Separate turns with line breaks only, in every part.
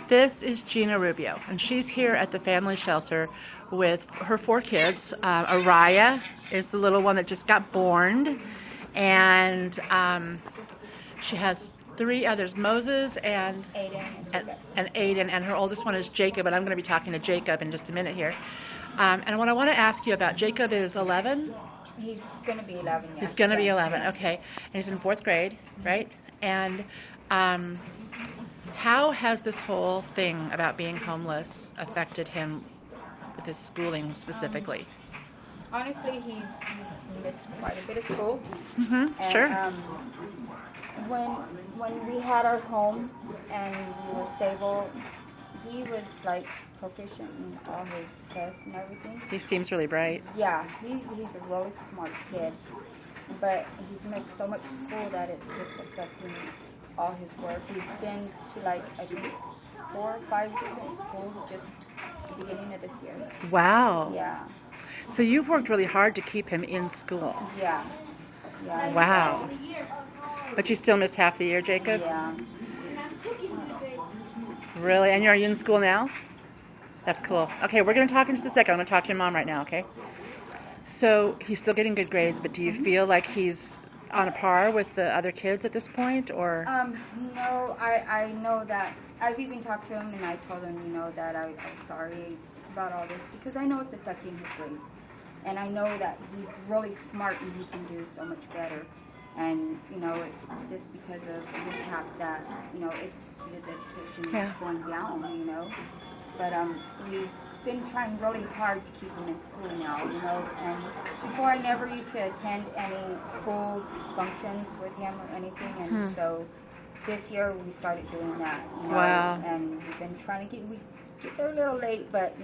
This is Gina Rubio, and she's here at the family shelter with her 4 kids. Araya is the little one that just got born, and she has 3 others, Moses and Aiden, and her oldest one is Jacob, and I'm going to be talking to Jacob in just a minute here. And what I want to ask you about, Jacob is 11?
He's going to be 11, yeah.
He's going to be 11, okay. And he's in 4th grade, right? And how has this whole thing about being homeless affected him with his schooling specifically?
Honestly, he's missed quite a bit of school.
Mm-hmm, sure.
When we had our home and we were stable, he was like proficient in all his tests and everything.
He seems really bright.
Yeah, he's a really smart kid, but he's missed so much school that it's just affecting all his work. He's been to like, I think, 4 or 5 different schools just at the beginning of this year.
Wow.
Yeah.
So you've worked really hard to keep him in school.
Yeah. Yeah.
Wow. But you still missed half the year, Jacob?
Yeah.
Really? And you're in school now? That's cool. Okay, we're going to talk in just a second. I'm going to talk to your mom right now, okay? So he's still getting good grades, but do you feel like he's on a par with the other kids at this point, or?
No, I know that. I've even talked to him, and I told him, that I'm sorry about all this, because I know it's affecting his grades. And I know that he's really smart and he can do so much better. And, it's just because of the fact that, it's his education is going down, But we've been trying really hard to keep him in school now, and before I never used to attend any school functions with him or anything, and so this year we started doing that,
Wow.
And we've been trying to we get there a little late, but,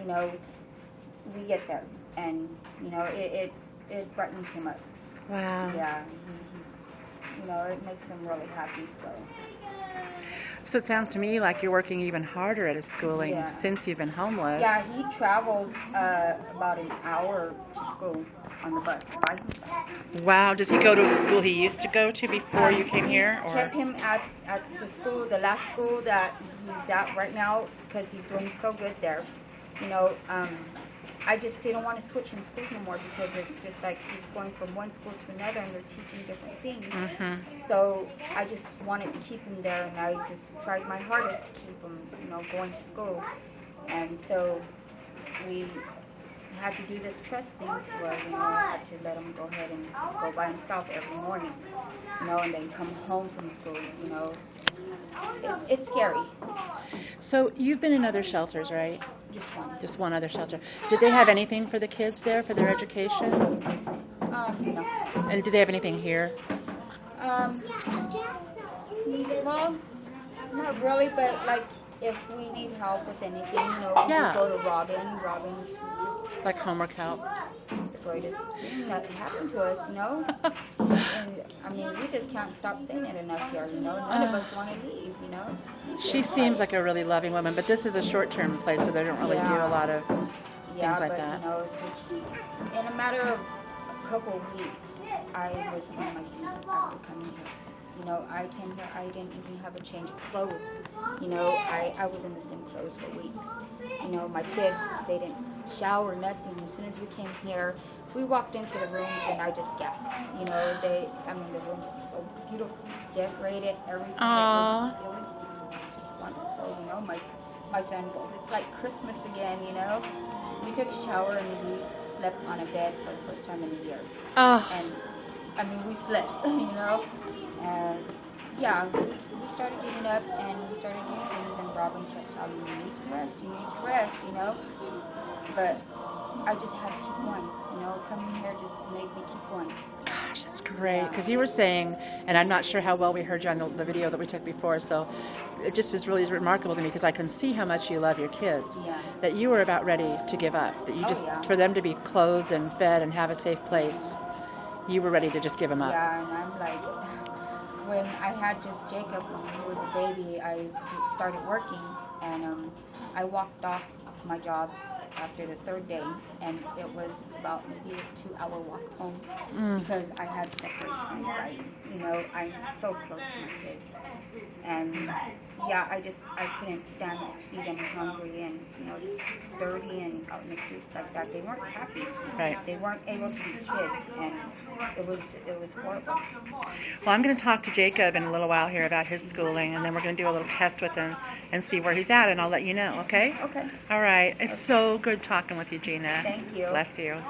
we get there, and, it brightens him up.
Wow.
Yeah, it makes him really happy, so.
So it sounds to me like you're working even harder at his schooling since you've been homeless.
Yeah, he travels about an hour to school on the bus by himself.
Wow, does he go to the school he used to go to before you came here? Or?
Kept him at the school, the last school that he's at right now, because he's doing so good there. I just didn't want to switch in schools no more, because it's just like he's going from one school to another and they're teaching different things.
Mm-hmm.
So I just wanted to keep him there, and I just tried my hardest to keep him, going to school. And so we had to do this trust thing to where, I had to let him go ahead and go by himself every morning, and then come home from school, It's scary.
So you've been in other shelters, right?
Just one.
Just one other shelter. Did they have anything for the kids there for their education?
No.
And did they have anything here?
Well, not really, but like if we need help with anything, we go to Robin. Robin, she's just
like homework help.
The greatest thing that happened to us, And I mean, we just can't stop saying it enough here, None of us want to leave,
She seems like a really loving woman, but this is a short-term place, so they don't really do a lot of things like that.
It's just in a matter of a couple of weeks, I was on my feet after coming here. I came here, I didn't even have a change of clothes. I was in the same clothes for weeks. My kids, they didn't shower, nothing. As soon as we came here, we walked into the rooms and I just gasped. The rooms were so beautiful, decorated, everything. It was just wonderful. My son goes, it's like Christmas again. We took a shower and we slept on a bed for the first time in a year. And we slept, and we started getting up and we started doing things, and Robin kept telling me, you need to rest, but I just had to keep going, coming here just made me keep going.
Gosh, that's great, because you were saying, and I'm not sure how well we heard you on the video that we took before, so it just is really remarkable to me, because I can see how much you love your kids, that you were about ready to give up, that you for them to be clothed and fed and have a safe place, you were ready to just give them up.
Yeah, and I'm like, when I had just Jacob, when he was a baby, I started working, and I walked off my job after the third day, and it was about maybe a 2-hour walk home because I had separation anxiety. You know, I'm so close to my kids, and yeah, I couldn't stand to see them hungry and just dirty and out in the streets like that. They weren't happy.
Right.
They weren't able to be kids, and it was horrible.
Well, I'm going to talk to Jacob in a little while here about his schooling, and then we're going to do a little test with him and see where he's at, and I'll let you know, okay?
Okay.
All right. It's so good talking with you, Gina.
Thank you.
Bless you.